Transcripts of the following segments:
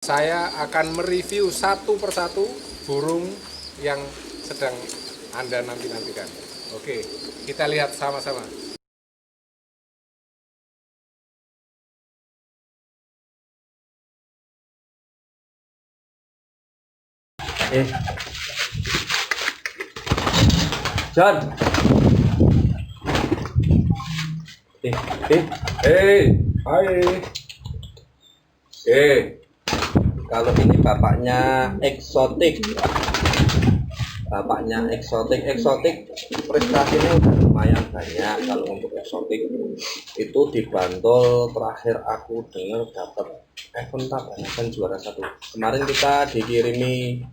Saya akan mereview satu persatu burung yang sedang Anda nantikan. Oke, kita lihat sama-sama. John. Hai. Kalau ini bapaknya eksotik. Eksotik prestasinya udah lumayan banyak. Kalau untuk eksotik itu di Bantul terakhir aku dengar dapat event juara 1. Kemarin kita dikirimi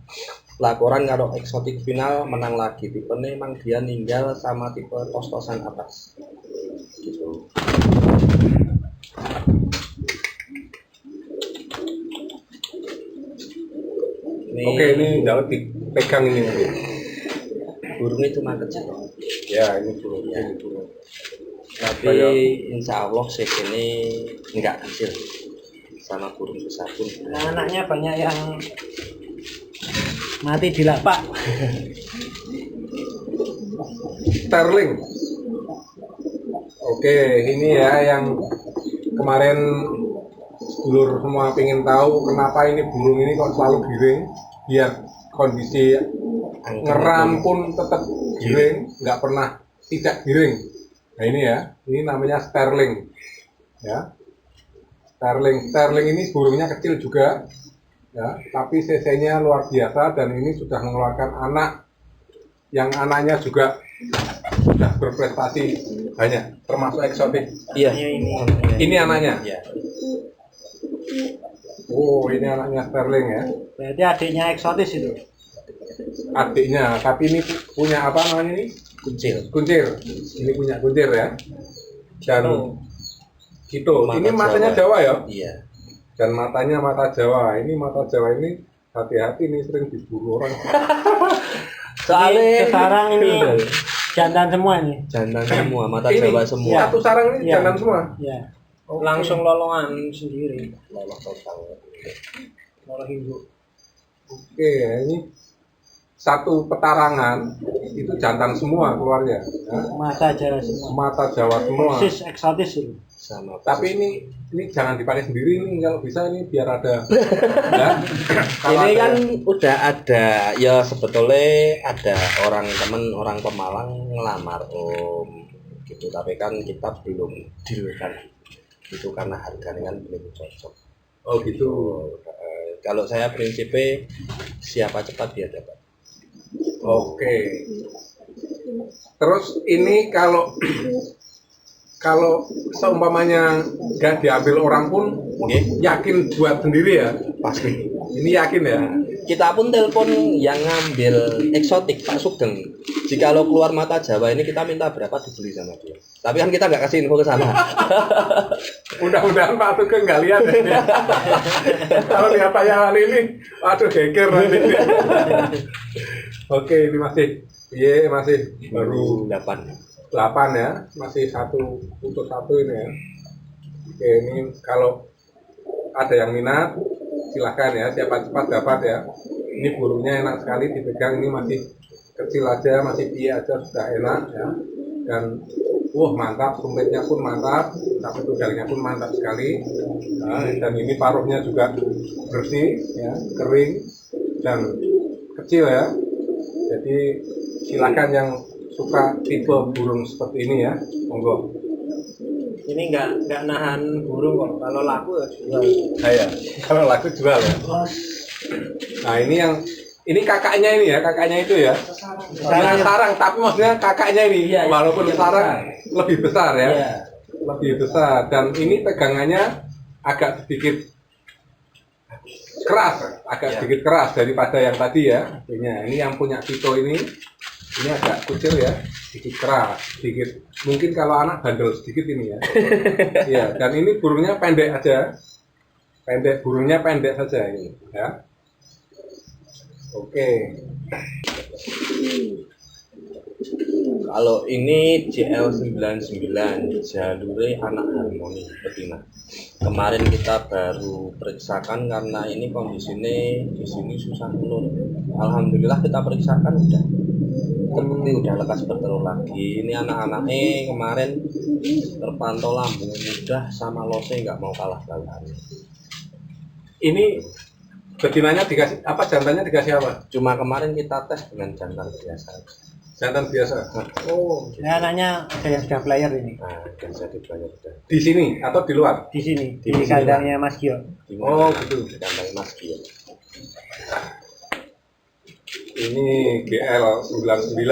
laporan kalau eksotik final menang lagi. Tipe ini emang dia ninggal sama tipe tos-tosan atas gitu. Oke, ini dapat dipegang ini. Burungnya cuma kecil. Ya, ini burungnya. Ya. Tapi insya Allah sih ini enggak kecil sama burung besar pun. Nah, anaknya banyak yang mati di lapak. Sterling. Oke, ini ya yang kemarin sedulur semua pengen tahu kenapa ini burung ini kok selalu giring, biar kondisi ngeram pun tetap giring, nggak pernah tidak giring. Nah ini ya, ini namanya sterling ya. Sterling ini burungnya kecil juga ya, tapi cc-nya luar biasa dan ini sudah mengeluarkan anak yang anaknya juga sudah berprestasi banyak, termasuk eksotik. Iya, Ini anaknya. Iya. Oh, ini anaknya sterling ya. Berarti adiknya eksotis itu. Adiknya, tapi ini punya apa namanya ini? Kuncil. Kuncir. Ini punya kuncir ya. Dan gitu. Mata Ini matanya Jawa ya. Iya. Dan matanya mata Jawa. Ini mata Jawa ini hati-hati nih, sering diburu orang. Soalnya sekarang ini jantan semua nih. Jantan semua, mata Ini Jawa semua. satu sarang ini Iya. jantan semua. Ya. Oke. Langsung lolongan sendiri. Lolos total. Loloh induk. Oke, ya, ini satu petarangan itu jantan semua keluarnya. Ya. Mata Jawa semua. Mata Jawa semua. Persis eksotis itu. Sama. Tapi ini jangan dipakai sendiri ini, kalau bisa ini biar ada. Ya. Kalau Ini ada- kan udah ada, ya sebetulnya ada orang Pemalang ngelamar om gitu, tapi kan kita belum deal kan itu karena harganya kan belum cocok. Oh gitu. Kalau saya prinsipnya siapa cepat dia dapat. Oke. Terus ini kalau seumpamanya nggak diambil orang pun Oke. yakin buat sendiri ya. Pasti. Ini yakin ya. Kita pun telepon yang ngambil eksotik Pak Sugeng. Jika lo keluar mata Jawa ini kita minta berapa dibeli sama dia. Tapi kan kita nggak kasih info ke sana. Mudah-mudahan Pak Sugeng nggak lihat ya. Kalau lihat tayangan ini, waduh geger nanti. Oke, ini masih baru 8. 8 ya, masih satu ini ya. Oke, ini kalau ada yang minat silahkan ya, siapa cepat dapat ya. Ini burungnya enak sekali dipegang, ini masih kecil aja, masih piye aja sudah enak ya. Dan mantap, sumpitnya pun mantap, tapi tudangnya pun mantap sekali. Nah, dan ini paruhnya juga bersih ya, kering dan kecil ya. Jadi silakan yang suka tipe burung seperti ini ya, monggo. Ini nggak nahan burung kok. Kalau laku ya jual. Saya kalau laku jual ya. Nah ini kakaknya ini ya, kakaknya itu ya. Bukan sarang, tapi maksudnya kakaknya ini, Iya, walaupun iya, sarang lebih besar ya, Iya. lebih besar. Dan ini pegangannya agak sedikit keras, sedikit keras daripada yang tadi ya. Ini yang punya Tito ini agak kucil ya, sedikit keras, sedikit. Mungkin kalau anak bandel sedikit ini ya. Iya, dan ini burungnya pendek aja. Burungnya pendek saja ini ya. Oke. Kalau ini JL99 jalure anak harmoni betina. Kemarin kita baru periksakan karena ini kondisinya di sini susah telur. Alhamdulillah kita periksakan udah terbukti udah lekas bertelur lagi. Ini anak-anaknya kemarin terpantau lambung mudah sama lose nggak mau kalah-kalah. Ini betinanya dikasih apa, jantannya dikasih apa? Cuma kemarin kita tes dengan jantan biasa. Jantan biasa. Oh, Ini anaknya ada yang sudah player ini. Nah, dan saya dibayar udah di sini atau di luar? Di sini, Di di sini, kandangnya Mas Gio. Oh, gitu. Kandang Mas Gio. Ini GL99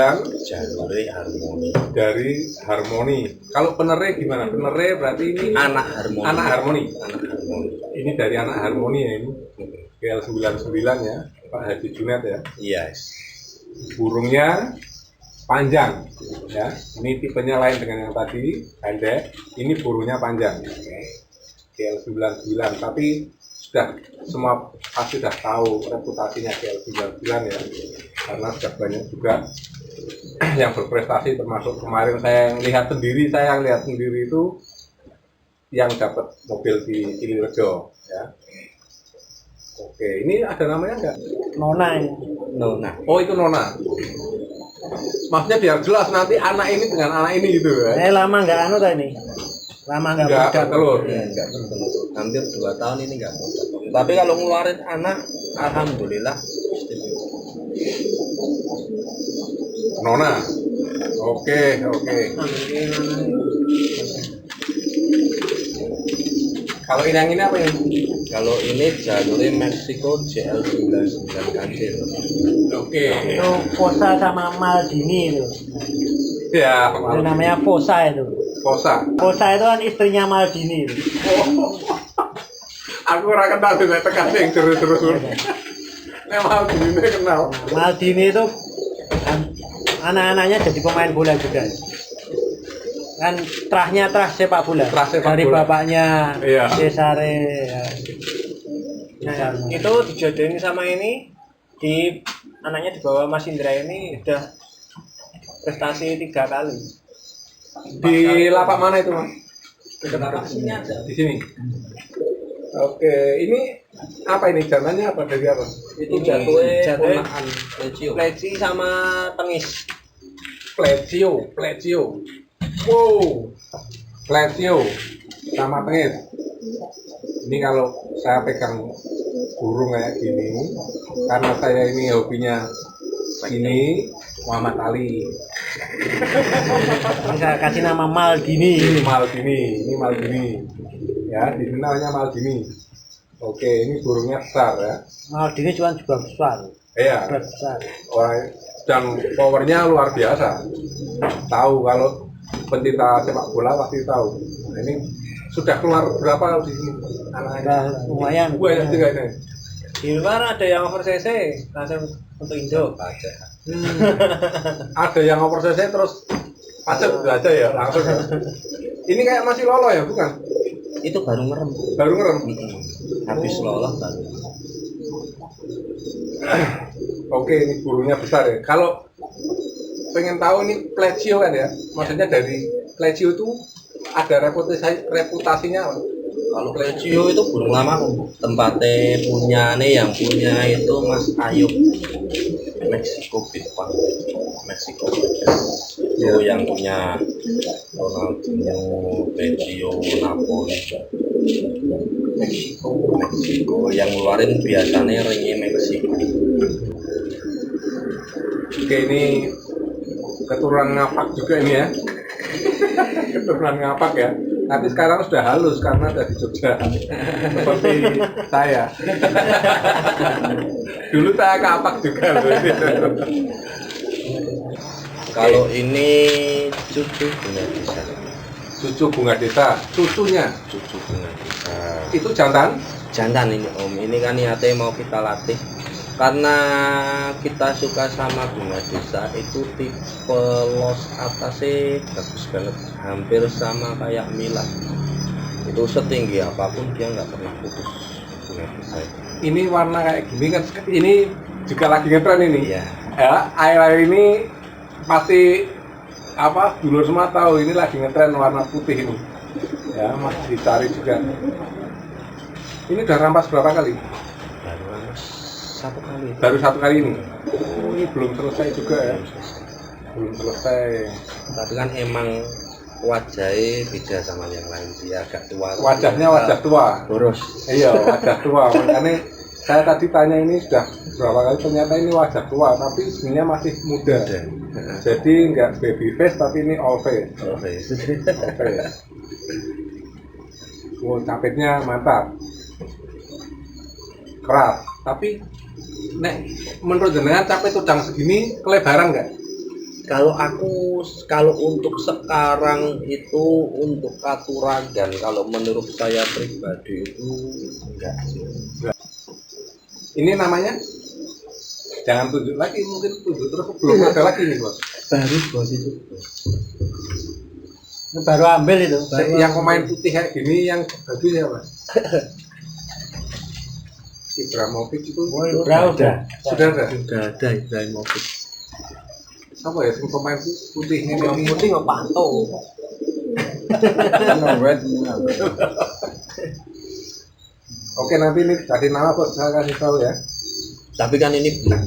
Jalure harmoni. dari Harmoni. Kalau penere gimana? Penere berarti ini Anak harmoni. anak Harmoni. Anak harmoni. Ini dari anak Harmoni ya ini. GL99 ya, Pak Haji Junet ya. Yes. Burungnya panjang ya. Ini tipenya lain dengan yang tadi, pendek. Ini burungnya panjang. GL99 tapi sudah semua pasti sudah tahu reputasinya GL99 ya, karena sudah banyak juga yang berprestasi, termasuk kemarin saya lihat sendiri itu yang dapat mobil di Cilirejo ya. Oke, ini ada namanya enggak? Nona ini. Nona. Oh, itu Nona. Maksudnya biar jelas nanti anak ini dengan anak ini gitu ya. Lama nggak anu tadi ini. Lama nggak Enggak muda. telur. Ya, enggak betul. Hampir 2 tahun ini enggak mau. Tapi kalau ngeluarin anak, alhamdulillah. Nona. Oke. Kalau yang ini apa ini? Kalau ini jalurnya Meksiko JL99 kancil. Oke. Itu Posa sama Maldini itu. Ya, Itu namanya Posa itu. Posa. Posa itu kan istrinya Maldini itu. Aku ora kenal dengan tekan sing terus-terus. Nek mau dine kenal. Maldini itu anak-anaknya jadi pemain bola juga. Kan terahnya terah sepak bola. Terah sepak dari bola. bapaknya Iya. Cesare. Ya. Nah, itu dijodohin sama ini di anaknya di bawah Mas Indra ini udah prestasi 3 kali. Di lapak mana itu, Mas? Lokasinya ada. Di sini. Oke, ini apa ini? Jantannya apa dari apa? Itu Ini jatuhnya jatuhnya ponakan Legio. Pleci sama Tengis. Plecio. Wow. Plecio sama tengis. Ini kalau saya pegang burung kayak gini, karena saya ini hobinya ini Muhammad Ali. Bisa kasih nama Maldini. Ini Maldini. Ya, di sini namanya Maldini. Oke, ini burungnya besar ya. Maldini juga besar. Iya. Besar. Orang dan powernya luar biasa. Tahu kalau pencinta sepak bola pasti tahu. Nah, ini sudah keluar berapa di sini anak-anak? Udah lumayan. Banyak juga ini. Di luar ada yang over CC langsung untuk Indo. Aja. Ada yang over CC terus pacet gitu aja ya langsung. Ini kayak masih lolo ya, bukan? Itu baru ngerem. Baru ngerem. Habis lolos baru. Oke, ini burungnya besar ya. Kalau pengen tahu ini Plecio kan ya, maksudnya dari Plecio itu ada reputasinya apa? Kalau Legio itu burung lama tempatnya punya nih, yang punya itu Mas Ayub Meksiko Bitcoin Meksiko itu yang punya Ronaldinho, Legio, Napoli, Meksiko yang ngeluarin biasanya ringnya Meksiko. Oke, ini keturunan ngapak juga ini ya. Keturunan ngapak ya. Tapi sekarang sudah halus karena ada di Jogja. Seperti saya. Dulu saya ngapak juga loh. Kalau ini cucu bunga desa, Cucu bunga desa, cucunya cucu bunga desa. itu jantan. Jantan ini Om, ini kan niatnya mau kita latih karena kita suka sama bunga desa. Itu tipe los atasnya bagus banget, hampir sama kayak Milan. Itu setinggi apapun dia nggak pernah putus bunga desa itu. Ini warna kayak gini kan, ini juga lagi ngetren ini. Iya. Ya, air-air ini pasti apa dulur semua tahu ini lagi ngetren warna putih ini. Ya, masih dicari juga. Ini udah rampas berapa kali? Baru satu kali ini. Oh, ini belum selesai juga ya. Belum selesai. Tapi kan emang wajahnya beda sama yang lain, dia agak tua. Wajahnya wajah tua. Boros. Iya, wajah tua. Makanya saya tadi tanya ini sudah berapa kali, ternyata ini wajah tua, tapi sebenarnya masih muda. Jadi nggak baby face, tapi ini old face. Old face. Old face. Oh, capitnya mantap. Keras. Tapi nek menurut jenengan capit udang segini kelebaran nggak? Kalau untuk sekarang itu untuk katuragan, kalau menurut saya pribadi itu enggak sih. Ini namanya? Jangan tunjuk lagi, mungkin tunjuk terus belum ada lagi nih bos. Baru bos itu. Ini baru ambil itu. Yang pemain putih kayak gini yang bagus ya mas? Ibrahimovic itu Sudah sudah ada. Sudah ada Ibrahimovic. Apa ya sing pemain putih ini? yang putih nggak pantau. Oke, nanti ini kasih nama kok saya kasih tahu ya. Tapi kan ini belum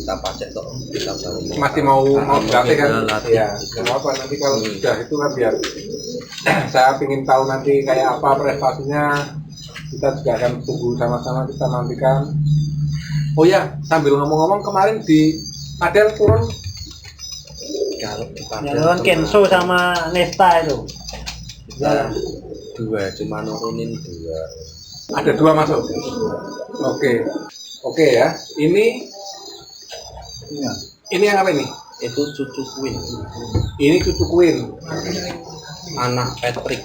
kita pacek toh, kita baru Masih mau berlatih kan? Iya. Ya, nggak apa nanti kalau sudah itu kan biar saya ingin tahu nanti kayak apa prestasinya. Kita juga akan tunggu sama-sama, kita nantikan. Oh ya, sambil ngomong-ngomong kemarin di Padel turun kalau di Padel Yang kan Kenzo sama Nesta itu. kita dua, cuma nurunin dua. ada 2 masuk. Oke ya. Ini yang apa ini? Itu cucu Queen, Ini cucu Queen. anak Patrick.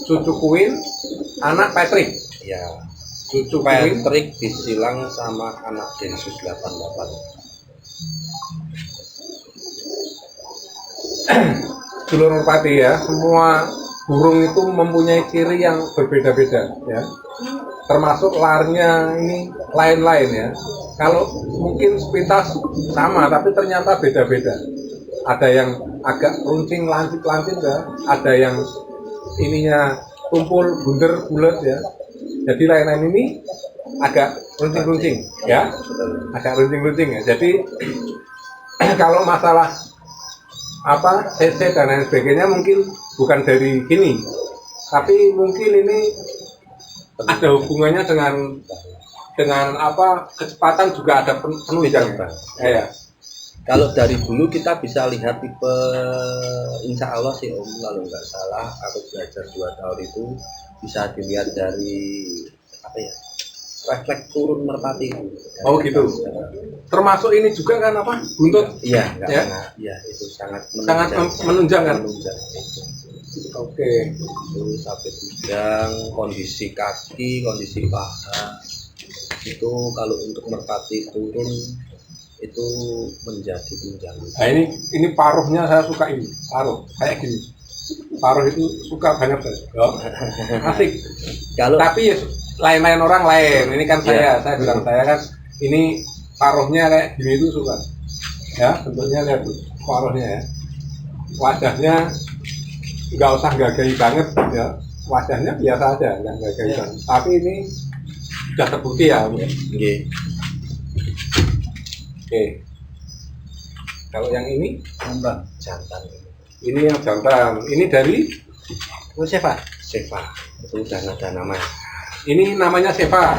Cucu Queen, anak Patrick. Ya, Cucu Queen. Patrick disilang sama anak Densus 88. Dulur merpati ya, semua burung itu mempunyai ciri yang berbeda-beda ya. Termasuk larnya ini lain-lain ya. Kalau mungkin sepintas sama tapi ternyata beda-beda. Ada yang agak runcing lancip-lancip ya, ada yang ininya tumpul bunder bulat ya. Jadi lain-lain ini agak runcing-runcing ya. Agak runcing-runcing ya. Jadi kalau masalah apa CC dan lain sebagainya mungkin bukan dari sini, tapi mungkin ini ada hubungannya dengan apa kecepatan juga ada penunjang ya. Kalau dari dulu kita bisa lihat tipe, insya Allah sih Om, kalau nggak salah aku belajar 2 tahun itu bisa dilihat dari apa ya, refleks turun merpati itu. Oh gitu. Termasuk ini juga kan apa buntut? Iya, nggak Ya? pernah. Iya, itu sangat menunjang kan? Menunjang itu. Oke. Itu sampai bidang, kondisi kaki, kondisi paha itu kalau untuk merpati turun itu menjadi tunjangan. Nah ini paruhnya saya suka ini paruh kayak gini. Paruh itu suka banget ya. Asik. Kalau Tapi ya, lain-lain orang lain. Ini kan saya bilang saya kan ini paruhnya kayak gini itu suka. Ya bentuknya lihat tuh paruhnya ya. Wajahnya nggak usah gagahi banget ya. Wajahnya biasa aja, nggak gagahi banget. Tapi ini sudah terbukti ya. nggih. Oke. Kalau yang ini Jantan ini yang jantan. Ini dari Seva. Seva itu udah ada nama. ini namanya Seva.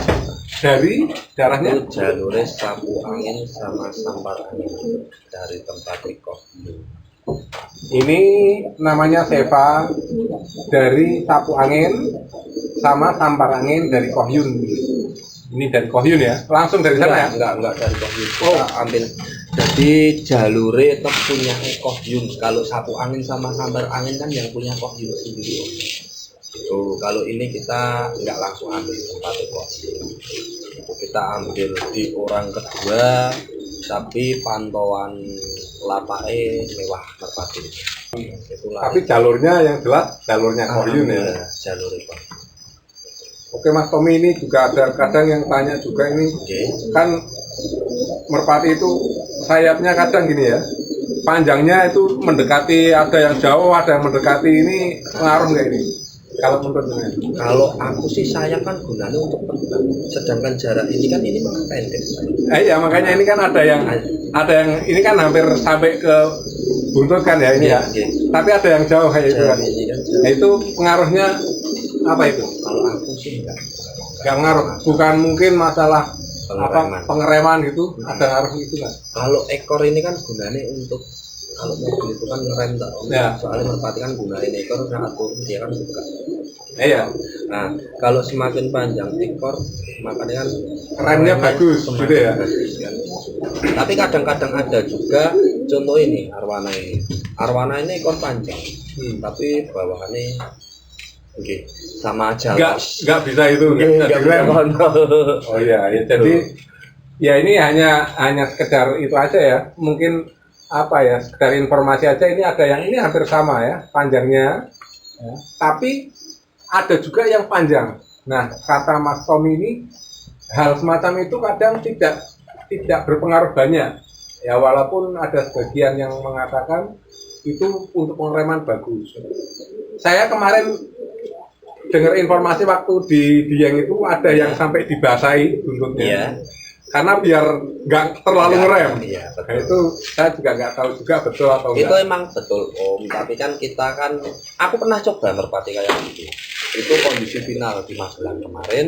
Dari darahnya Itu jalurnya sapu angin sama sampar angin dari tempat Rikoh. ini namanya Seva dari sapu angin sama tampar angin dari Kohyun. Ini dari Kohyun ya, langsung dari sana ya? Enggak dari Kohyun. Kita ambil jadi jalure itu punya Kohyun. Kalau sapu angin sama sambar angin kan yang punya Kohyun sendiri. Tuh, kalau ini kita nggak langsung ambil tempat Kohyun. Itu kita ambil di orang kedua, tapi pantauan lapake mewah merpati. Itulah. Tapi jalurnya yang jelas jalurnya Kohyun ya. Jalur itu. Oke Mas Tommy, ini juga ada kadang yang tanya juga ini Oke. kan merpati itu sayapnya kadang gini ya, panjangnya itu mendekati, ada yang jauh, ada yang mendekati, ini pengaruh nggak ini? Kalau menurut Jenengan? Kalau aku sih sayang kan gunanya untuk terbang, sedangkan jarak ini kan ini malah pendek. Ya makanya ini kan ada yang ini kan hampir sampai ke buntut kan ya ini ya. Iya. Tapi ada yang jauh kayak itu kan. Ini kan Nah itu pengaruhnya apa itu? kalau aku sih enggak. Nggak ngaruh. Bukan mungkin masalah Pengereman. pengereman gitu, ada ngaruh itu kan? Kalau ekor ini kan gunanya untuk kalau mobil itu kan ngerem tak, Ya. soalnya merpati kan gunain ekor saat turun dia kan buka. Iya. Nah, kalau semakin panjang ekor, makanya kan Remnya bagus, semakin gitu ya? bagus kan. Tapi kadang-kadang ada juga contoh ini arwana ini. Arwana ini ekor panjang, tapi bawahannya oke, sama aja. Nggak bisa itu, nggak Nggak direm. bisa kontrol. Oh iya, ya, jadi ya ini hanya sekedar itu aja ya. Mungkin apa ya, sekedar informasi aja. Ini ada yang ini hampir sama ya panjangnya, ya. Tapi ada juga yang panjang. Nah, kata Mas Tommy ini hal semacam itu kadang tidak berpengaruh banyak. Ya walaupun ada sebagian yang mengatakan itu untuk pengereman bagus. Saya kemarin dengar informasi waktu di Dieng itu ada yang sampai dibasahi buntutnya. Iya. Karena biar nggak terlalu ngerem. Iya, Nah, betul. itu saya juga nggak tahu juga betul atau Itu enggak. emang betul Om, tapi kan kita kan aku pernah coba merpati kayak gitu. Itu kondisi final di Magelang kemarin.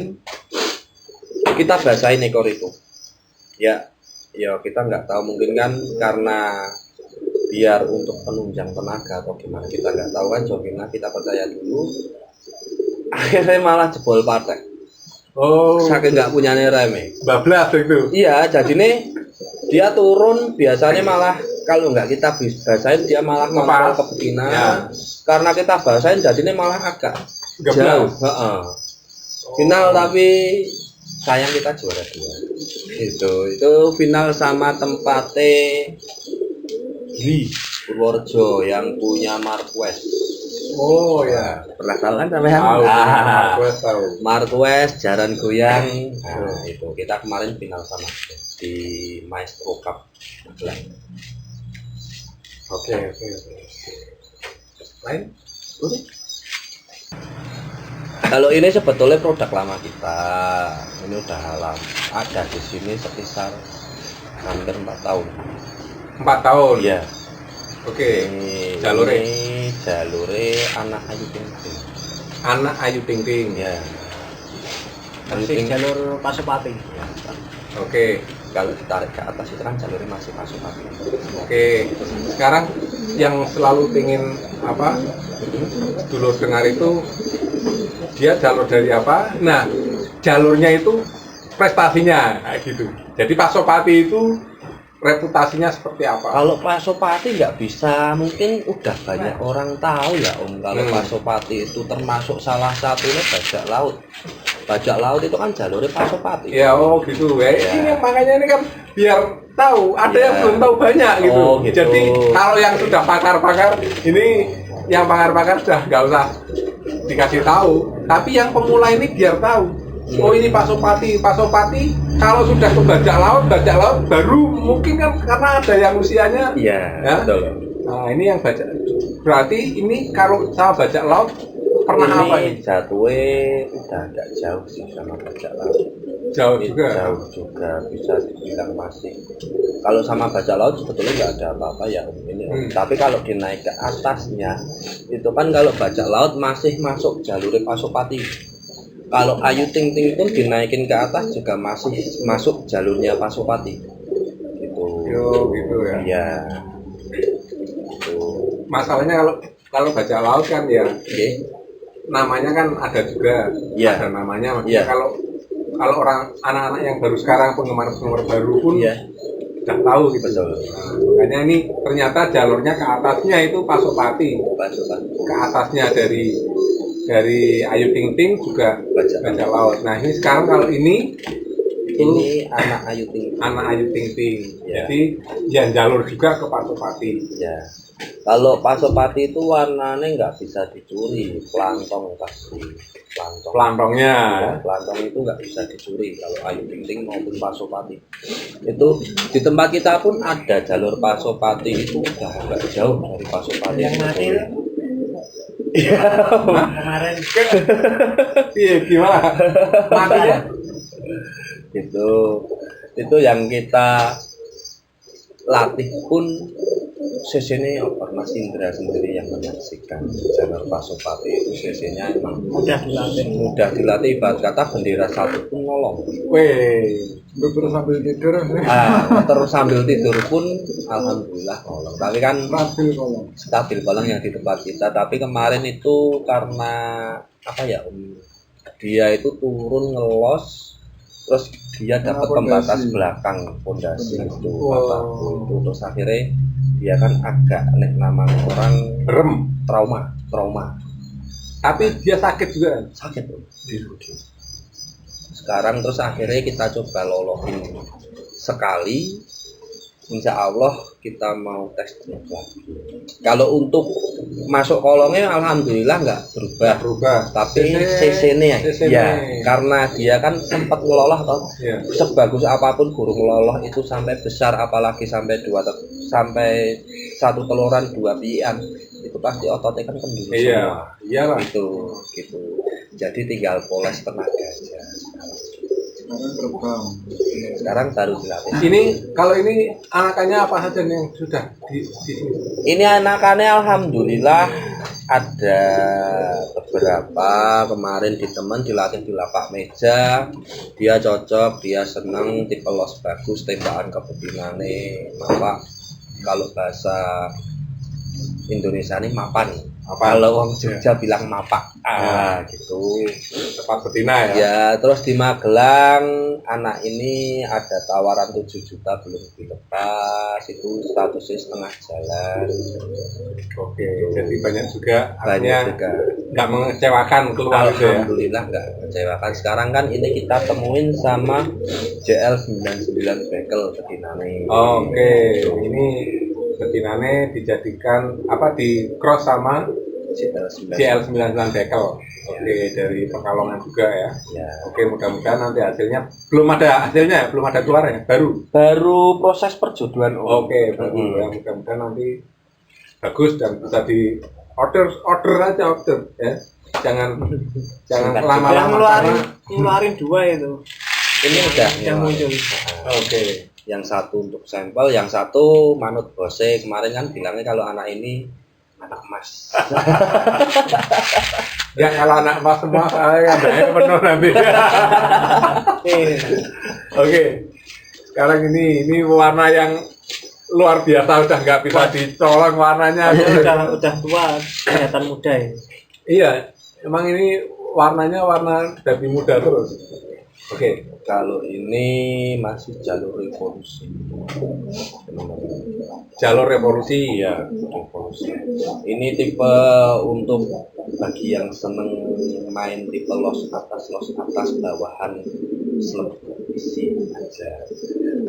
Kita basahin ekor itu. Ya kita nggak tahu, mungkin kan karena biar untuk penunjang tenaga atau gimana kita nggak tahu kan, Jovina kita percaya dulu. Akhirnya malah jebol partai. Oh, Saking nggak punya rem. bablas itu. Iya, jadi nih dia turun biasanya malah kalau nggak kita basahin dia malah nongol ke betina. Ya. Karena kita basahin jadi ini malah agak Geblas. jauh. Heeh. Final tapi sayang kita juara 2. Itu final sama tempatnya di Purworejo yang punya Marquez. Oh ya. Pernah tahu kan sampean? Tahu. Ah. Gue tahu. Marquez, Jaran Goyang. Nah, itu kita kemarin final sama di Maestro Cup Magelang. Oke. Lain? Udah. Kalau ini sebetulnya produk lama kita. Ini udah lama. Ada di sini sekitar hampir 4 tahun. 4 tahun. Iya. Oke. Ini Jalure. jalure anak Ayu Ting Ting. Anak Ayu Ting Ting. Ya. Ayu Masih Ting. jalur Pasopati. Oke. Kalau ditarik ke atas itu kan jalurnya masih masuk lagi. Oke. Sekarang yang selalu ingin apa? Dulu dengar itu dia jalur dari apa? Nah, jalurnya itu prestasinya kayak gitu. Jadi Pasopati itu reputasinya seperti apa? Kalau Pasopati nggak bisa, mungkin udah banyak orang tahu ya Om. Kalau Pasopati itu termasuk salah satunya bajak laut. Bajak laut itu kan jalurnya Pasopati. Ya, oh gitu. Ini makanya ini kan biar tahu. Ada yang Ya. belum tahu banyak gitu. Oh, gitu. Jadi kalau yang sudah pakar-pakar, ini yang pakar-pakar sudah nggak usah dikasih tahu. Tapi yang pemula ini biar tahu. Oh ini Pasopati. Kalau sudah ke bajak laut baru mungkin kan karena ada yang usianya. Iya, Ya. betul. Nah ini yang bajak. Berarti ini kalau sama bajak laut pernah ini apa ini? jatuhnya udah agak jauh sih sama bajak laut. Jauh Ini juga. Jauh juga, bisa dibilang masih. Kalau sama bajak laut sebetulnya nggak ada apa-apa ya Om ini. Om. Tapi kalau dinaik ke atasnya, itu kan kalau bajak laut masih masuk jalurnya Pasopati. Kalau Ayu Ting Ting pun dinaikin ke atas juga masih masuk jalurnya Pasopati. Gitu. Yo gitu ya. Iya. Gitu. Masalahnya kalau bajak laut kan ya Oke. namanya kan ada juga. Iya. Ada namanya. Maksudnya Iya. kalau orang anak-anak yang baru sekarang penggemar baru pun Iya. udah tahu gitu. Betul. Nah, makanya ini ternyata jalurnya ke atasnya itu Pasopati. Pasopati. Ke atasnya dari Ayu Ting Ting juga bajak laut. Nah ini sekarang kalau ini itu Ini anak Ayu Ting Ting. anak Ayu Ting Ting. Ya. Jadi yang jalur juga ke Pasopati. Ya. Kalau Pasopati itu warnanya nggak bisa dicuri, pelantong pasti. Pelantong. Pelantongnya. Ya, pelantong itu nggak bisa dicuri kalau Ayu Ting Ting maupun Pasopati. Itu di tempat kita pun ada jalur Pasopati itu udah agak jauh dari Pasopati. Yang mati kemarin Iya, gimana? Matinya? Itu yang kita latih pun CC-nya Mas Indra sendiri yang menyaksikan jalur Pasopati itu CC-nya emang udah dilatih ibarat kata bendera satu pun nolong. Weh, terus sambil tidur. Terus sambil tidur pun alhamdulillah nolong. Tapi kan stabil kolong yang di tempat kita. Tapi kemarin itu karena apa ya dia itu turun ngelos, terus dia dapat pembatas belakang pondasi itu bapakku itu, terus akhirnya dia kan agak nama orang trauma. Tapi dia sakit juga kan? Sakit tuh. Sekarang terus akhirnya kita coba lolohin sekali, insya Allah kita mau tes lagi. Kalau untuk masuk kolongnya alhamdulillah nggak berubah. Tapi CC-nya ya karena dia kan sempat ngelolah toh. Yeah. Sebagus apapun burung loloh itu sampai besar, apalagi sampai sampai satu teluran 2 pian itu pasti ototnya kan kenduri semua. Iyalah. Gitu. Jadi tinggal poles tenaga aja. Sekarang baru dilatih. Ini kalau ini anakannya apa saja nih yang sudah di sini? Ini anakannya alhamdulillah ada beberapa kemarin di teman dilatih di lapak meja, dia cocok, dia seneng, tipe los bagus, tembakan kebetinane mapak. Kalau bahasa Indonesia ini mapan. Kalau orang Jogja bilang mapak, gitu. Tepat betina ya. Ya, terus di Magelang anak ini ada tawaran 7 juta belum dilepas, itu statusnya setengah jalan. Oke, jadi banyak juga, Banyak juga. Nggak mengecewakan keluar gitu ya. Alhamdulillah nggak mengecewakan. Sekarang kan ini kita temuin sama JL99 Bekel betinane. Oke, ini betinane dijadikan apa di cross sama JL99 Bekel. Oke, dari Pekalongan juga ya. Ya. Oke, mudah-mudahan nanti hasilnya belum ada keluar ya, Baru proses perjodohan. Oke, baru ya, mudah-mudahan nanti bagus dan bisa di order aja ya. Jangan lama-lama ngeluarin 2 itu. Ini udah yang muncul. Oke. Yang satu untuk sampel, yang satu manut bose. Kemarin kan bilangnya kalau anak ini anak emas. Ya kalau anak emas semua saya ada penuh nanti. Oke. Sekarang ini warna yang luar biasa, udah nggak bisa dicolong warnanya. Udah tua, kelihatan muda ya. Iya, emang ini warnanya warna dari muda terus. Oke. Kalau ini masih jalur revolusi. Jalur revolusi. Iya, revolusi. Ini tipe untuk bagi yang seneng main tipe los atas bawahan slot isi aja.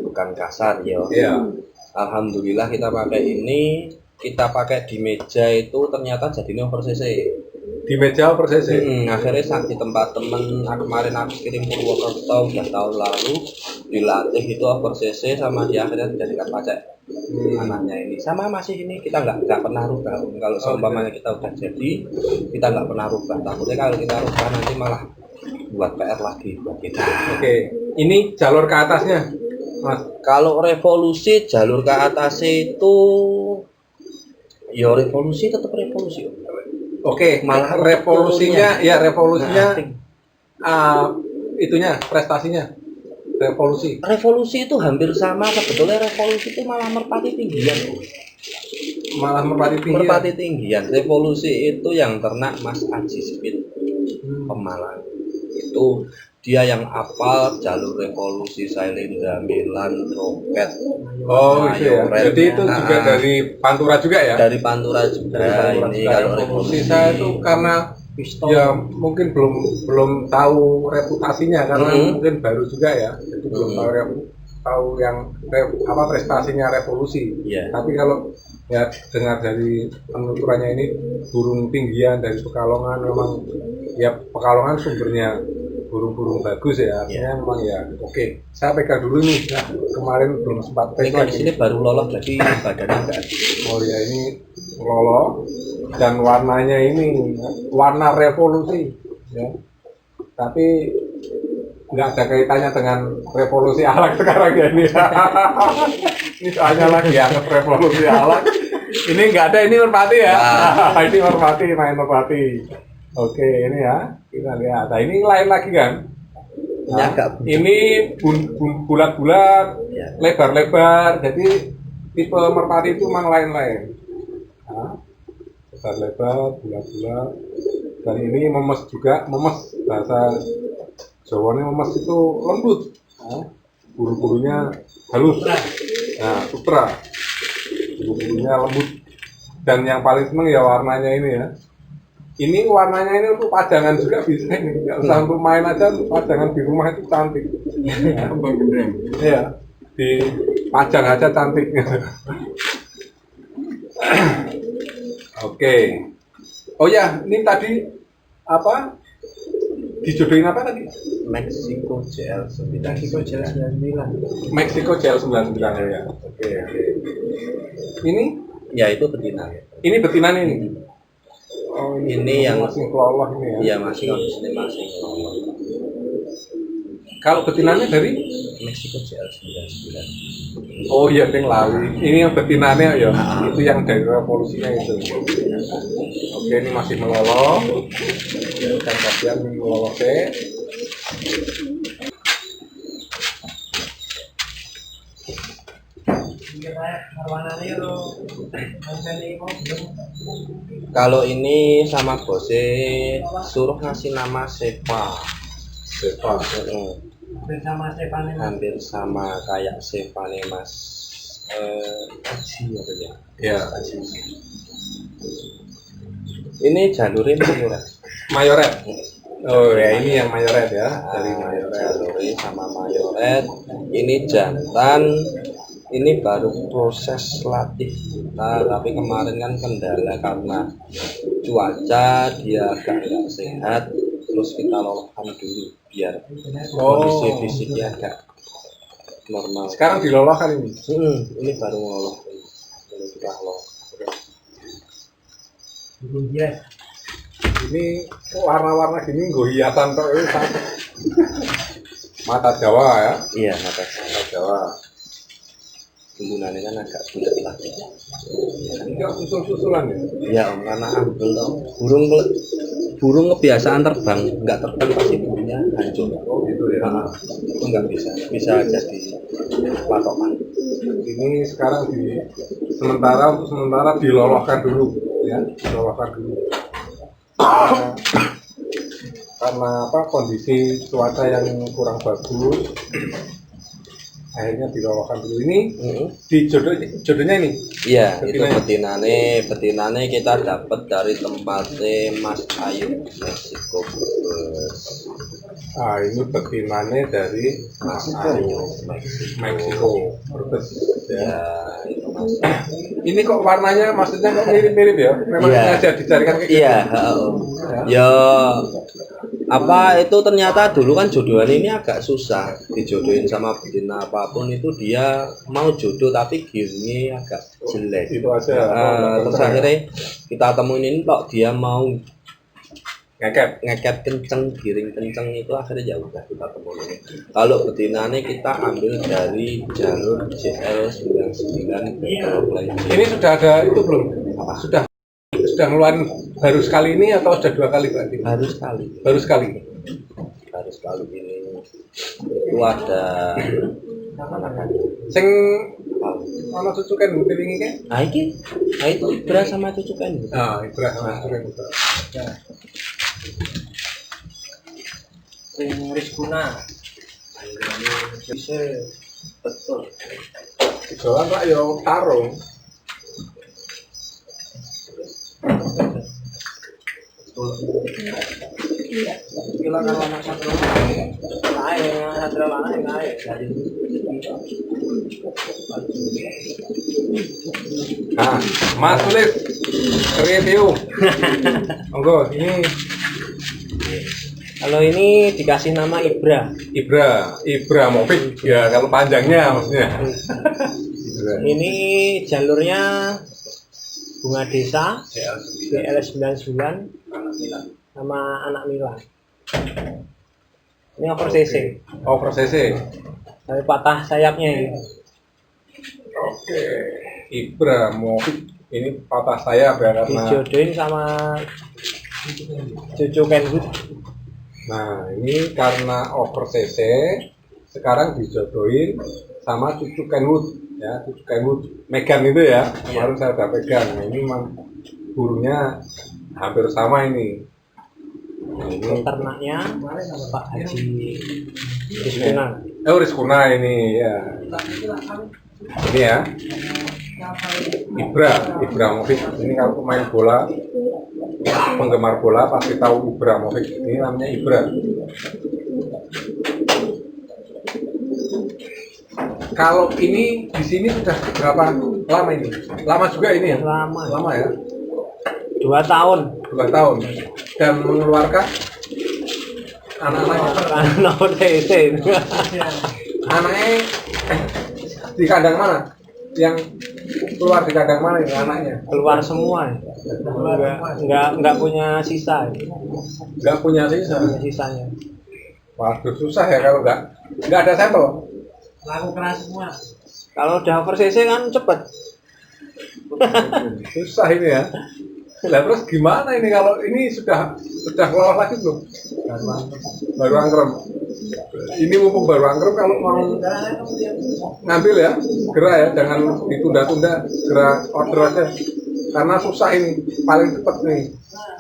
Bukan kasar ya. Iya. Alhamdulillah kita pakai ini, kita pakai di meja itu ternyata jadinya over CC. Di meja per cc. Akhirnya saat di tempat temen kemarin aku kirim Purwokerto udah tahun lalu dilatih itu over CC sama dia akhirnya dijadikan pacek. Anaknya ini sama masih ini kita nggak pernah rubah. Kalau seumpamanya kita udah jadi kita nggak pernah rubah. Takutnya kalau kita rubah nanti malah buat PR lagi buat kita. Oke, ini jalur ke atasnya, Mas. Kalau revolusi jalur ke atasnya itu ya revolusi tetap revolusi. Oke, malah revolusinya itunya prestasinya revolusi itu hampir sama sebetulnya. Revolusi itu malah merpati tinggian. Merpati tinggian. Revolusi itu yang ternak Mas Aji Speed Pemalang. Itu dia yang apal jalur revolusi Sailendra Milan Roket. Oh iya. Jadi itu juga dari Pantura juga ya? Dari Pantura juga. Ini kalau revolusi saya itu karena ya mungkin belum tahu reputasinya karena mungkin baru juga ya. Jadi belum tahu yang prestasinya revolusi. Yeah. Tapi kalau Ya dengar dari penuturannya ini burung tinggian dari Pekalongan, memang ya Pekalongan sumbernya burung-burung bagus ya, artinya memang ya oke. Saya pegang dulu nih, nah kemarin belum sempat Ini pegang kondisinya baru lolos, jadi badannya enggak. oh ya ini lolo dan warnanya ini warna revolusi ya, tapi nggak ada kaitannya dengan revolusi alat sekarang ya ini. Ini soalnya lagi anget revolusi alat. Ini nggak ada, ini merpati ya. Ini merpati, main merpati. Oke, ini ya kita lihat. Nah ini lain lagi kan. Ini agak Ini bulat-bulat, Ya. lebar-lebar. Jadi tipe merpati itu memang lain-lain. Nah, lebar-lebar, bulat-bulat. Dan ini memes juga, memes bahasa Jawanya memes itu lembut. Nah, bulu-bulunya halus. Nah, sutra. Bulu-bulunya lembut. Dan yang paling seneng ya warnanya ini ya. Ini warnanya ini untuk pajangan juga bisa ini. Nggak usah untuk main aja, untuk pajangan di rumah itu cantik. Iya, di pajang aja cantik. Oke. Oh ya, ini tadi apa? Dijodohin apa tadi? Meksiko JL9. Meksiko jelas 99. Meksiko JL9 ya. Oke. Ini Ya itu betina. ini betina ini. Oh, Ini yang masih keloloh ini ya. Iya masih kondisinya masih lolos. Kalau betinanya dari Meksiko JL99. oh iya yang lawi. Ini yang betinanya ya. Itu yang dari revolusinya itu. Oke, ini masih meloloh. Dan kasihan meloloh teh. Kalau ini sama bose suruh ngasih nama Seva. Sepa. Bersama Stefan Hampir sama kayak Seva nih Mas. Aji apa ya? Ya, Ini jalurnya mayoret. mayoret. Oh ya, ini yang mayoret ya, dari mayoret. Jalurnya sama mayoret. Ini jantan. Ini baru proses latih kita, tapi kemarin kan kendala karena cuaca dia agak nggak sehat, terus kita lolokkan dulu biar kondisi fisiknya agak normal. Sekarang diloloskan ini. Ini baru ngelolok, ini sudah lolok. Ini warna-warna gini gue hiasan kok ini. Mata Jawa ya, Iya, mata mata Jawa. Tumbuhannya kan agak bulat lah. Ini kok susul-susulan ya. Ya om, karena ambil dong. Burung kebiasaan terbang, nggak terbang pasti burungnya hancur. Oh gitu ya. Itu nggak bisa jadi patokan. Ini sekarang untuk sementara diloloskan dulu ya, diloloskan dulu. Karena apa, kondisi cuaca yang kurang bagus, akhirnya diloloskan dulu. Ini jodohnya ini. Iya, itu Betina. betinane kita dapat dari tempatnya Mas Ayu Meksiko Brebes. Ah, ini betinanya dari Mas Ayu Meksiko Brebes ya. Ya, itu Mas. Ini kok warnanya maksudnya kok mirip-mirip ya? Memang Iya. sengaja dicarikan kayak gitu. Iya, ya apa itu ternyata dulu kan jodohan ini agak susah dijodohin sama betina apapun itu dia mau jodoh tapi giringnya agak jelek. Itu aja. Terus akhirnya kita temuin ini kok dia mau ngeket kenceng, giring kenceng itu akhirnya ya udah kita temuin. Kalau betinanya kita ambil dari jalur JL99 Ini sudah ada itu belum? Sudah ngeluarin baru sekali ini atau sudah 2 kali berarti? baru sekali ini itu ada Sing ana cucukan piring iki? itu Ibra sama cucukan. Ah, Ibrah sama cucukan. Sing Rizkuna. Bisa betul. Jalan Pak yo tarung. Kilo kalau anak satu lain, satu lain dari Nah, Mas Sulis review. Monggo, ini Kalau ini dikasih nama Ibra. Ibramovic ya kalau panjangnya maksudnya. Ibra. Ini jalurnya bunga desa BL99 sama anak Milan. Ini over CC. Over CC. Tapi patah sayapnya ini. Oke. Ibramovic ini patah sayap ya karena. Dijodohin sama Jojo Kenwood. Nah, ini karena over CC sekarang dijodohin sama cucu Kenwood ya, cucu Kenwood Megan itu ya. Kemarin saya udah pegang. Nah, ini memang burungnya hampir sama ini. Nah, ini Ternaknya Pak Haji Rizkuna. Rizkuna ini ya. Ini ya. Ibramovic. Ini kalau pemain bola, penggemar bola pasti tahu Ibramovic. Ini namanya Ibra. Kalau ini di sini sudah berapa lama ini? Lama juga ini ya? Lama ya? 2 tahun. 2 tahun. Dan mengeluarkan anak-anaknya. Anak TT. Anaknya di kandang mana? Yang keluar di kandang mana ini anaknya? Keluar semua. Enggak punya sisa. Nggak punya sisa. Punya sisanya. Waduh, susah ya kalau nggak ada sampel. laku keras semua. Kalau udah over CC kan cepet. Susah ini ya. Lah terus gimana ini kalau ini sudah keluar lagi belum? Baru angkrem. Ini mumpung baru angkrem, kalau mau ngambil ya segera ya, jangan ditunda-tunda, segera order aja. Karena susah ini, paling cepat nih.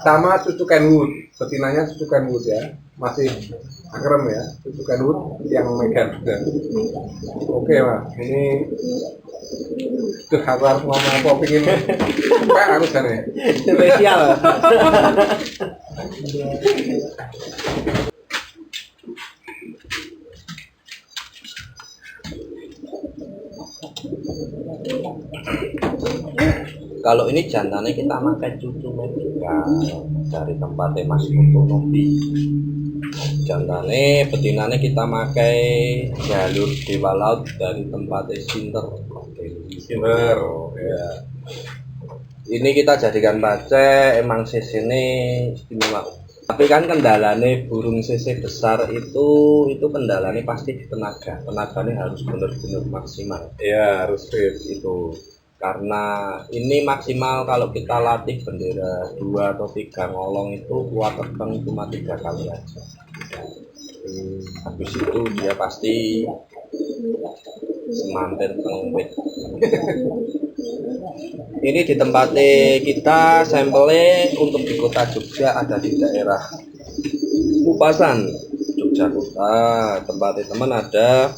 Sama cucu Kenwood, betinanya cucu Kenwood ya, masih angkrem ya, cucu Kenwood yang megang. Oke Mas, ini tuh harus ngomong apa pingin sampai aku sana ya. Spesial. Kalau ini jantannya kita pakai cucu medical dari tempatnya Mas Otonomi. Jantannya betinanya kita pakai jalur Dewa Laut dari tempatnya Sinter. Ya. Ini kita jadikan pace, emang CC ini istimewa. Tapi kan kendalanya burung CC besar itu kendalanya pasti di tenaga. Tenaganya harus benar-benar maksimal. Iya, harus fit. Itu karena ini maksimal kalau kita latih bendera 2 atau 3 ngolong itu kuat terbang cuma 3 kali aja. Habis itu dia pasti semanten pengwit. Ini di tempatnya kita sampelnya untuk di kota Jogja ada di daerah Kupasan, Yogyakarta. Tempatnya teman ada.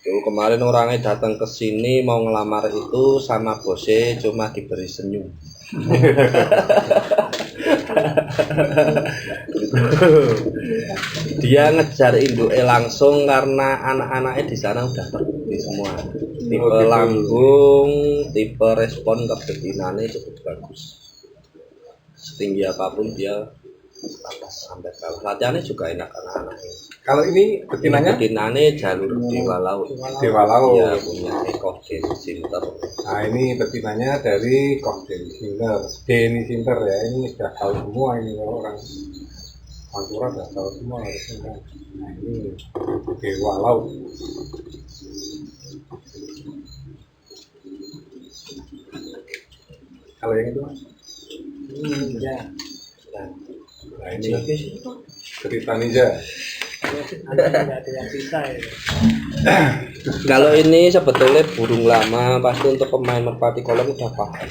Itu kemarin orangnya datang ke sini mau ngelamar itu sama bosnya cuma diberi senyum. Dia ngejar induknya langsung karena anak-anaknya di sana udah terbukti semua. Tipe lambung, tipe respon kebetinannya cukup bagus. Setinggi apapun dia atas sampai bawah. Latihannya juga enak anak-anaknya. Kalau ini betinanya? Betinanya jalur Dewa Laut. Dewa Laut. Ya punya Eko Deni Sinter. Nah ini betinanya dari Kok Deni Sinter ya. Ini sudah tahu semua ini kalau orang Pantura sudah tahu semua harusnya kan. Nah ini Dewa Laut. Kalau yang itu Mas? Ya. Nah ini cerita ninja. Ada yang sisa ya. Kalau ini sebetulnya burung lama, pasti untuk pemain merpati kolam udah paham.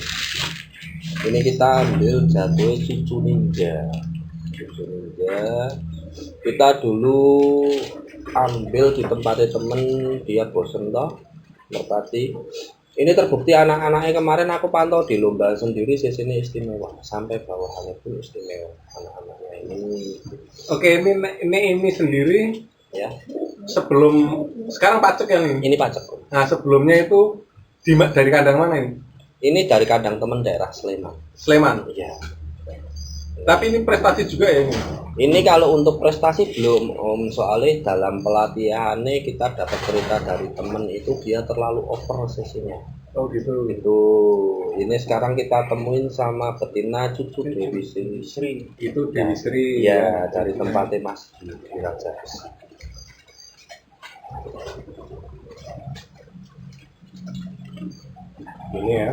Ini kita ambil jatuh cucu ninja. Cucu ninja. Kita dulu ambil di tempatnya temen, dia bosen toh merpati. Ini terbukti anak-anaknya kemarin aku pantau di lomba sendiri, sini istimewa, sampai bawahannya pun istimewa anak-anaknya ini. Oke, ini sendiri Ya, sebelum sekarang pacek yang ini. ini pacek. Nah, sebelumnya itu dari kandang mana ini? Ini dari kandang teman daerah Sleman. Sleman. Ya. Tapi ini prestasi juga ya ini. Ini kalau untuk prestasi belum Om, soalnya dalam pelatihannya kita dapat cerita dari temen itu dia terlalu over sesinya. Oh gitu. Itu ini sekarang kita temuin sama betina cucu Dewi Sri. Itu Dewi Sri. Ya, dari tempatnya Mas di Raja Besi. Ini ya.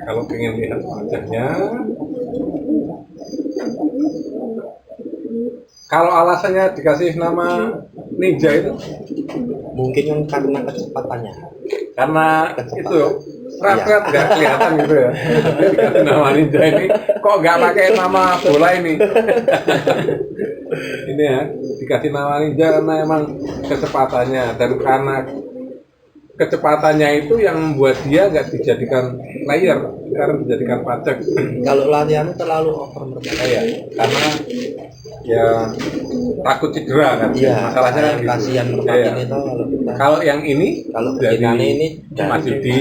Kalau pengen lihat wajahnya, kalau alasannya dikasih nama ninja itu Mungkin yang karena kecepatannya. karena Kecepatan. itu red nggak kelihatan gitu ya. Dikasih nama ninja ini kok nggak pakai nama bola ini. Ini ya dikasih nama ninja karena emang kecepatannya, dan karena kecepatannya itu yang membuat dia nggak dijadikan player, karena dijadikan pacek. Kalau latihannya terlalu over mereka Ya, karena ya takut cedera kan. Iya, Masalahnya kan gitu. kasihan Iya. merpati ini tuh kalau kita. Kalau yang ini Kalau dari betinanya ini Mas Yudi.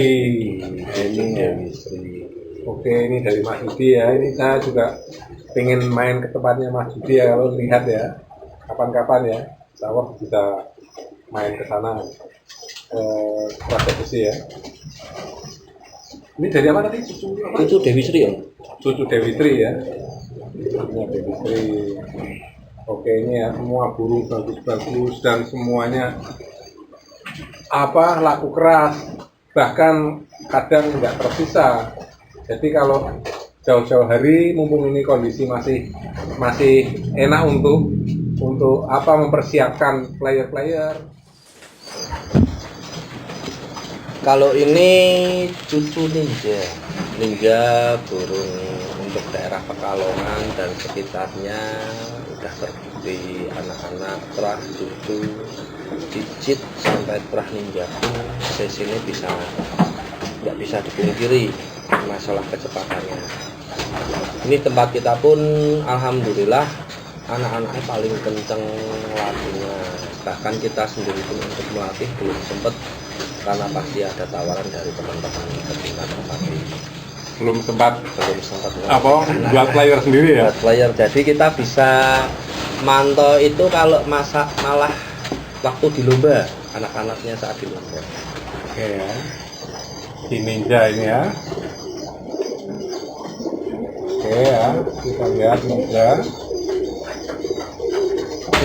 ini Dewi Sri. Oke, ini dari Mas Yudi ya. Ini saya juga pengen main ke tempatnya Mas Yudi ya, kalau lihat ya. Kapan-kapan ya, insya Allah bisa main ke sana. Raja Besi ya. Ini dari apa tadi? Cucu apa? Itu Dewi Sri Om. Cucu Dewi Sri ya. Cucunya Dewi Sri. Oke, ini ya semua burung bagus-bagus dan semuanya laku keras, bahkan kadang nggak tersisa. Jadi kalau jauh-jauh hari, mumpung ini kondisi masih enak untuk mempersiapkan player-player. Kalau ini cucu ninja burung untuk daerah Pekalongan dan sekitarnya udah terbukti anak-anak terah cucu cicit sampai terah ninja pun sini nggak bisa dipungkiri masalah kecepatannya. Ini tempat kita pun alhamdulillah anak-anaknya paling kenceng latihnya, bahkan kita sendiri pun untuk melatih belum sempet karena pasti ada tawaran dari teman-teman ketika tempat ini. Belum sempat buat player sendiri ya. buat player, jadi kita bisa mantau itu kalau malah waktu di lomba, anak-anaknya saat di lomba. Oke ya, si ninja ini ya. Oke ya, kita lihat ninja.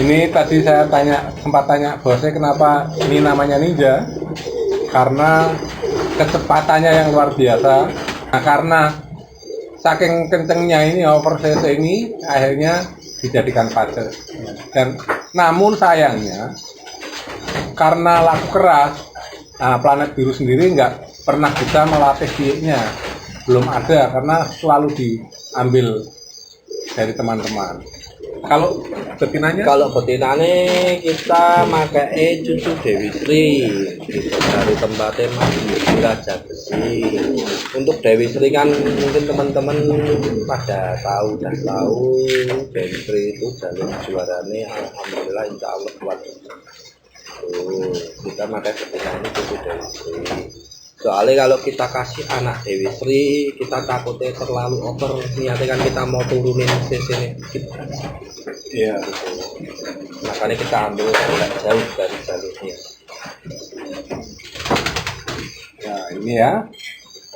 Ini tadi saya sempat tanya bosnya kenapa ini namanya ninja, karena kecepatannya yang luar biasa. Nah, karena saking kencengnya ini over cc ini akhirnya dijadikan pacek. Dan namun sayangnya karena laku keras, Planet Biru sendiri nggak pernah bisa melatih bieknya, belum ada karena selalu diambil dari teman-teman. Kalau betinanya? Kalau betinanya kita pakai cucu Dewi Sri gitu, dari tempatnya Mas di Raja Besi. Untuk Dewi Sri kan mungkin teman-teman pada tahu Dewi Sri itu jalur juaranya alhamdulillah insya Allah kuat. Kita pakai betinanya cucu Dewi Sri. Soalnya kalau kita kasih anak Dewi Sri, kita takutnya terlalu over. Niatnya kan kita mau turunin sini dikit. Iya. Makanya kita ambil agak jauh dari jalurnya. Ya ini ya,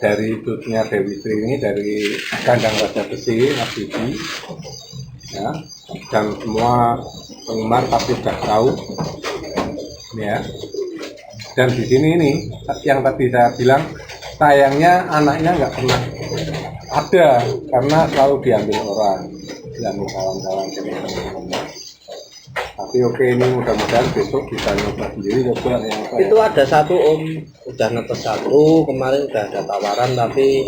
dari tutnya Dewi Sri ini dari kandang Raja Besi, Mas Yudi. Ya, dan semua penggemar pasti sudah tahu. Ini ya. Dan di sini ini yang tadi saya bilang, sayangnya anaknya nggak pernah ada karena selalu diambil orang, diambil kawan-kawan teman-teman. Tapi oke, ini mudah-mudahan besok bisa nyoba sendiri coba yang apa ya. Itu ada satu Om, udah netes satu, kemarin udah ada tawaran tapi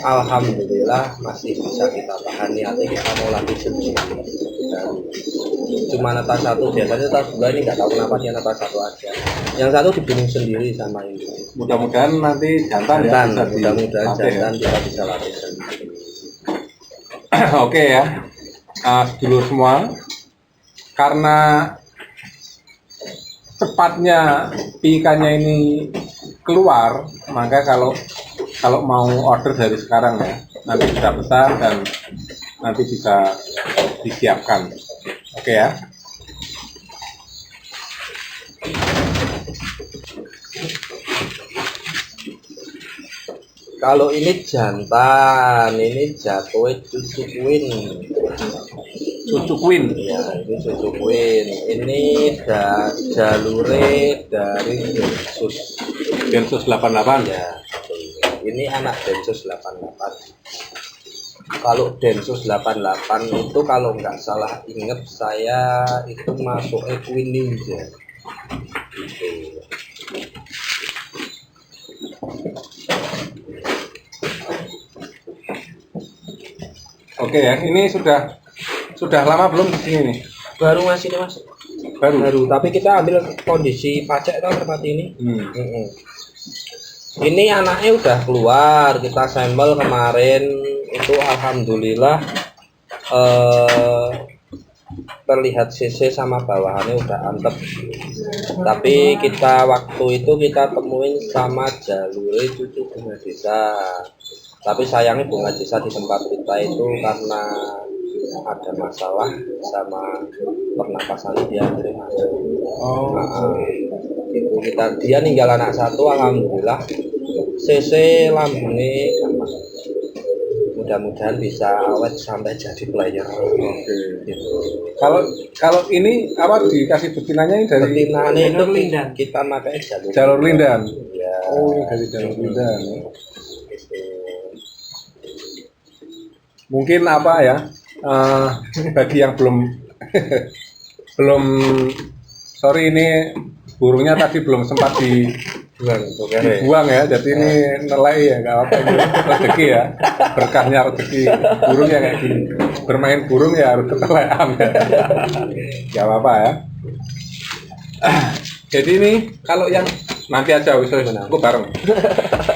alhamdulillah masih bisa kita tahan, niatnya kita mau lagi sendiri. baru. Cuma netas satu, biasanya netas dua ini nggak tahu kenapa dia netas satu aja. Yang satu dibunuh sendiri sama ini. Mudah-mudahan nanti jantan ya bisa Mudah-mudahan dilatih ya. jantan kita bisa latih sendiri. Oke ya, dulu semua, karena cepatnya ikannya ini keluar, maka kalau mau order dari sekarang ya, nanti bisa pesan dan nanti bisa disiapkan. Oke ya. Kalau ini jantan, ini jatuhnya cucu queen. Cucu queen. Ya, ini cucu queen. Ini jalure dari Densus 88 ya. Ini anak Densus 88. Kalau Densus 88 itu kalau nggak salah inget saya itu masuknya Queen Ninja. Gitu. Oke ya, ini sudah lama belum di sini nih? Baru masih nih mas. Baru. Tapi kita ambil kondisi pacek kan seperti ini. Ini anaknya udah keluar, kita sampel kemarin itu alhamdulillah terlihat CC sama bawahannya udah antep. Tapi waktu itu kita temuin sama jalure cucu bunga desa. Tapi sayangnya bunga desa di tempat kita itu karena ada masalah sama pernapasan dia akhirnya ada. Itu dia ninggal anak satu, alhamdulillah CC lambungnya gampang. Mudah-mudahan bisa awet sampai jadi player. Gitu. Kalau ini apa dikasih betinanya ini dari Betinanya itu lindan. kita pakai jalur lindan. Ya. Oh, dari jalur lindan. Mungkin apa ya? Bagi yang belum sorry ini burungnya tadi belum sempat dibuang ya, jadi ini nelai ya, nggak apa ini rezeki ya, berkahnya rezeki burung ya kayak gini, bermain burung ya harus ketelean ya, nggak apa ya. Jadi ini kalau yang nanti aja aku bareng,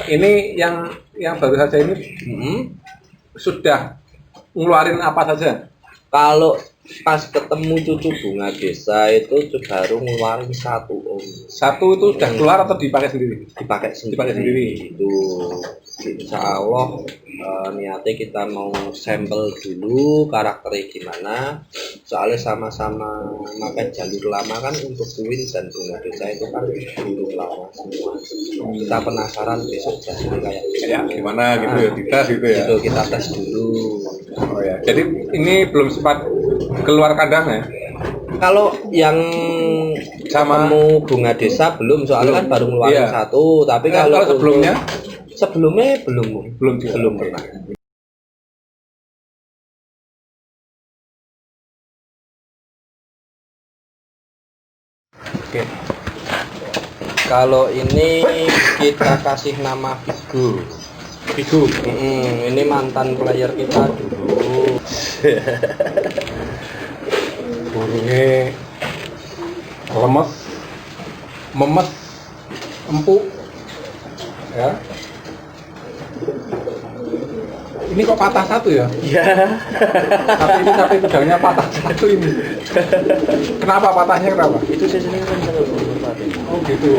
ini yang baru saja ini sudah ngeluarin apa saja? Kalau pas ketemu cucu bunga desa itu baru ngeluarin satu om. Satu itu sudah keluar atau dipakai sendiri? Dipakai sendiri. Itu insya Allah niatnya kita mau sampel dulu karakternya gimana. Soalnya sama-sama pakai jalur lama kan untuk Queen dan bunga desa itu kan burung lama semua. Kita penasaran besok hasilnya kayak gimana gitu ya, dites gitu ya. Itu kita tes dulu. Oh ya, jadi ini belum sempat keluar kandang ya? Kalau yang Sama- ketemu bunga desa belum, soalnya kan baru ngeluarin Iya. satu. Tapi Kalau sebelumnya? sebelumnya belum juga. belum pernah. Oke. Kalau ini kita kasih nama Vigo. Ini mantan player kita dulu. Burungnya lemes, memes, empuk, ya. Ini kok patah satu ya? Ya. Tapi pedangnya patah satu ini. Kenapa patahnya kenapa? Itu seasonnya kan Oh gitu.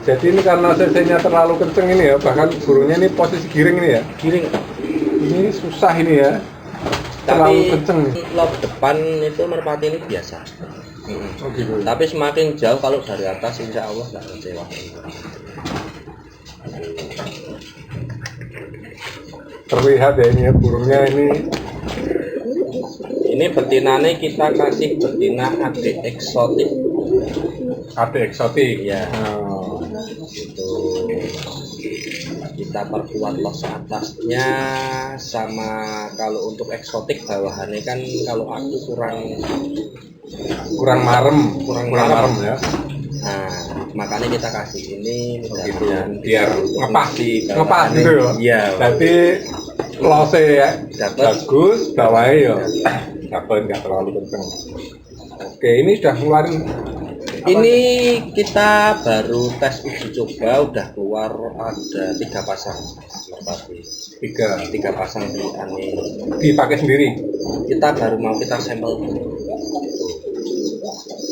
Jadi ini karena CC-nya terlalu kenceng ini ya, bahkan burungnya ini posisi giring ini ya. giring. Ini susah ini ya. Tapi Terlalu kenceng nih. lob depan itu merpati ini biasa. Oh gitu. Tapi semakin jauh kalau dari atas insya Allah nggak kecewa. Terlihat ya ini ya burungnya ini. Ini betinanya kita kasih betina adik eksotik. Ada eksotik. Ya. Oh. Gitu. Kita perkuat los atasnya sama kalau untuk eksotik bawahannya kan kalau aku Kurang marem ya. Nah, makanya kita kasih ini mudah-mudahan Biar ngepas gitu ya. Iya. Jadi lose ya Dapat. bagus, bawahnya ya nggak terlalu kenceng. Oke, ini sudah ngeluarin Ini kita baru tes uji coba, udah keluar ada 3 pasang merpati. Tiga pasang di ani. dipakai sendiri. Kita baru mau kita sampel dulu.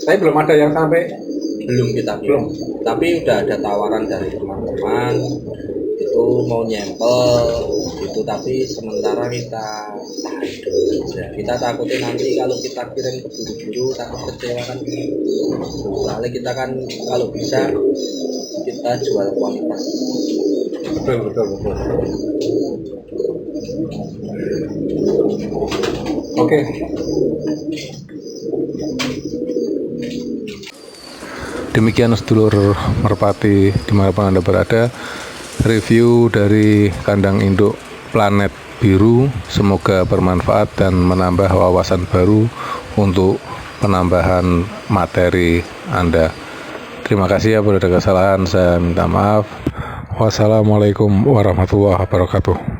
Tapi belum ada yang sampai Belum. Tapi udah ada tawaran dari teman-teman itu mau nyempel gitu, tapi sementara kita tahan dulu aja. Kita takutin nanti kalau kita kirim ke buru-buru takut kecewa kan. Soalnya kita kan kalau bisa kita jual kualitas. betul. Oke. Demikian sedulur merpati dimanapun Anda berada, review dari kandang induk Planet Biru. Semoga bermanfaat dan menambah wawasan baru untuk penambahan materi Anda. Terima kasih, apabila ada kesalahan saya minta maaf. Wassalamualaikum warahmatullahi wabarakatuh.